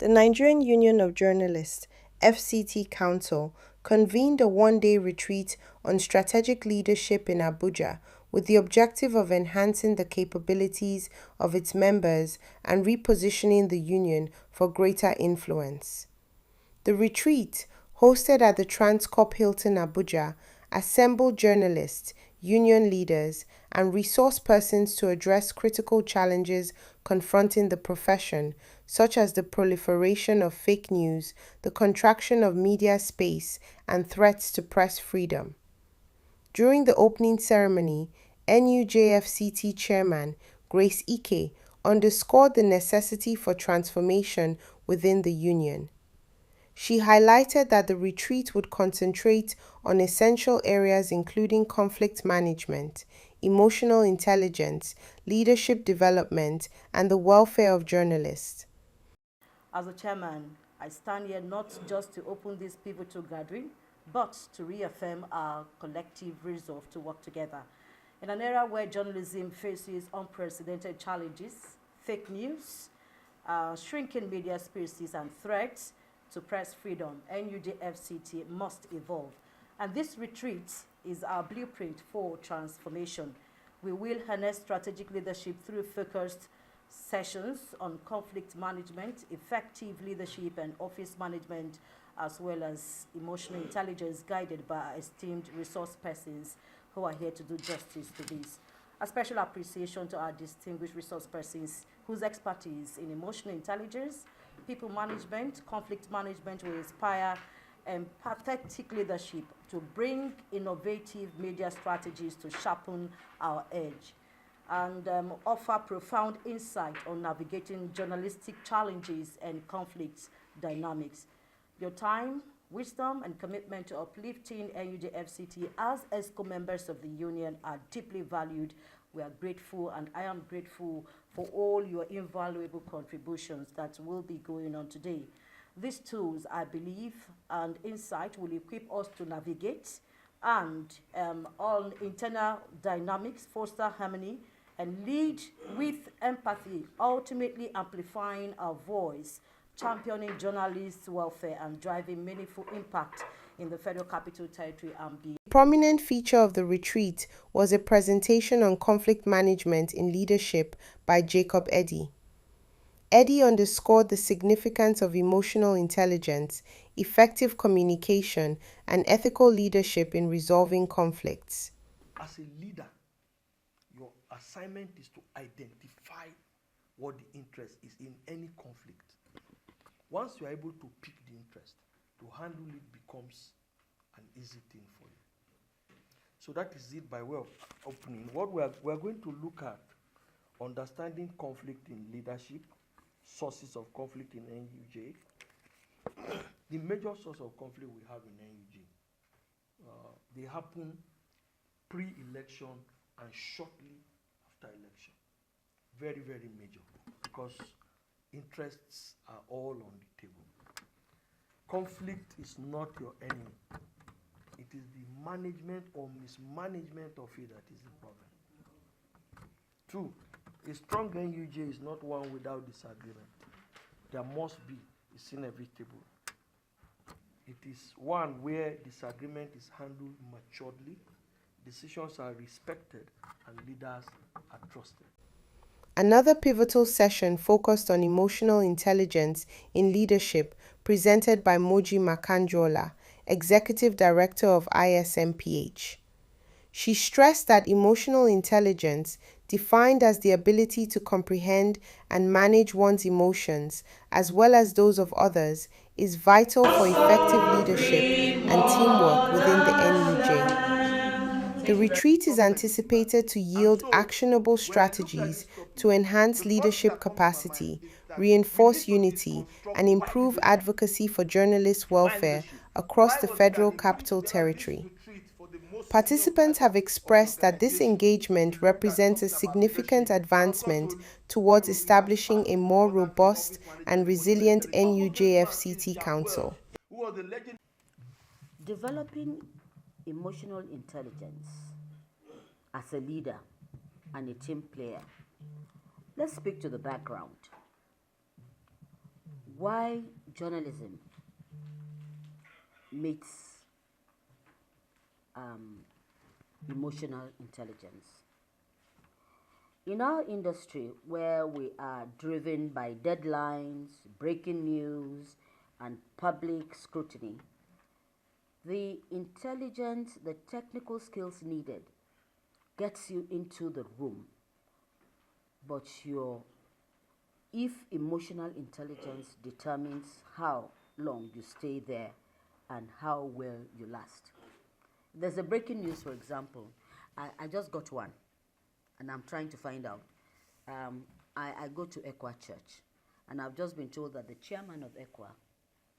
The Nigerian Union of Journalists (FCT) Council convened a one-day retreat on strategic leadership in Abuja with the objective of enhancing the capabilities of its members and repositioning the union for greater influence. The retreat, hosted at the Transcorp Hilton Abuja, assembled journalists, union leaders, and resource persons to address critical challenges confronting the profession, such as the proliferation of fake news, the contraction of media space, and threats to press freedom. During the opening ceremony, NUJ FCT Chairman Grace Ike underscored the necessity for transformation within the union. She highlighted that the retreat would concentrate on essential areas including conflict management, emotional intelligence, leadership development, and the welfare of journalists. As a chairman, I stand here not just to open this pivotal gathering, but to reaffirm our collective resolve to work together. In an era where journalism faces unprecedented challenges, fake news, shrinking media spaces, and threats to press freedom, NUJ FCT must evolve. And this retreat is our blueprint for transformation. We will harness strategic leadership through focused sessions on conflict management, effective leadership and office management, as well as emotional intelligence guided by our esteemed resource persons who are here to do justice to this. A special appreciation to our distinguished resource persons whose expertise in emotional intelligence, people management, conflict management will inspire empathetic leadership to bring innovative media strategies to sharpen our edge and offer profound insight on navigating journalistic challenges and conflict dynamics. Your time, wisdom, and commitment to uplifting NUJ FCT as ESCO members of the union are deeply valued. We are grateful, and I am grateful for all your invaluable contributions that will be going on today. These tools, I believe, and insight will equip us to navigate and on internal dynamics, foster harmony, and lead with empathy, ultimately amplifying our voice, championing journalists' welfare, and driving meaningful impact in the Federal Capital Territory and beyond. A prominent feature of the retreat was a presentation on conflict management in leadership by Jacob Eddy. Eddy underscored the significance of emotional intelligence, effective communication, and ethical leadership in resolving conflicts. As a leader, your assignment is to identify what the interest is in any conflict. Once you are able to pick the interest, to handle it becomes an easy thing for you. So that is it by way of opening. What we are going to look at, understanding conflict in leadership, sources of conflict in NUJ, the major source of conflict we have in NUJ. They happen pre-election and shortly after election. Very, very major, because interests are all on the table. Conflict is not your enemy. It is the management or mismanagement of it that is the problem. 2, a strong NUJ is not one without disagreement. There must be, it's inevitable. It is one where disagreement is handled maturely, decisions are respected, and leaders are trusted. Another pivotal session focused on emotional intelligence in leadership, presented by Moji Makanjola, Executive Director of ISMPH. She stressed that emotional intelligence, defined as the ability to comprehend and manage one's emotions as well as those of others, is vital for effective leadership and teamwork within the NUJ. The retreat is anticipated to yield actionable strategies to enhance leadership capacity, reinforce unity, and improve advocacy for journalists' welfare across the Federal Capital Territory. Participants have expressed that this engagement represents a significant advancement towards establishing a more robust and resilient NUJ FCT Council. Developing emotional intelligence as a leader and a team player. Let's speak to the background. why journalism meets emotional intelligence. In our industry, where we are driven by deadlines, breaking news, and public scrutiny, the intelligence, the technical skills needed gets you into the room, but if emotional intelligence determines how long you stay there and how well you last. There's a breaking news, for example. I just got one, and I'm trying to find out. I go to Ekwa Church, and I've just been told that the chairman of Ekwa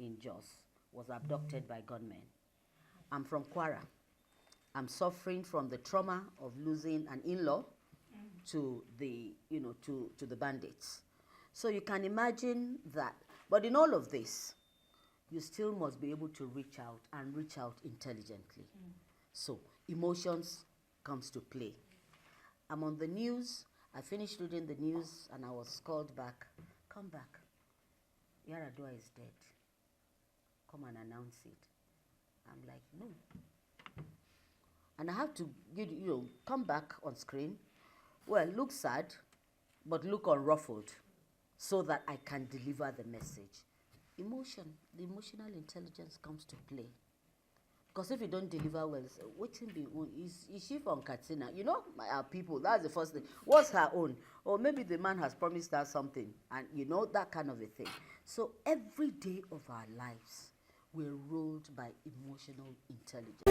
in Jos was abducted by gunmen. I'm from Kwara. I'm suffering from the trauma of losing an in-law to the, to the bandits. So you can imagine that. But in all of this, you still must be able to reach out and reach out intelligently. So emotions comes to play. I'm on the news. I finished reading the news and I was called back. Come back. Yaradua is dead. Come and announce it. I'm like, no. And I have to, come back on screen. Well, look sad, but look unruffled, so that I can deliver the message. Emotion, the emotional intelligence comes to play. Because if you don't deliver well, what's in be own? Is she from Katsina? Our people, that's the first thing. What's her own? Or maybe the man has promised her something, and that kind of a thing. So every day of our lives, we're ruled by emotional intelligence.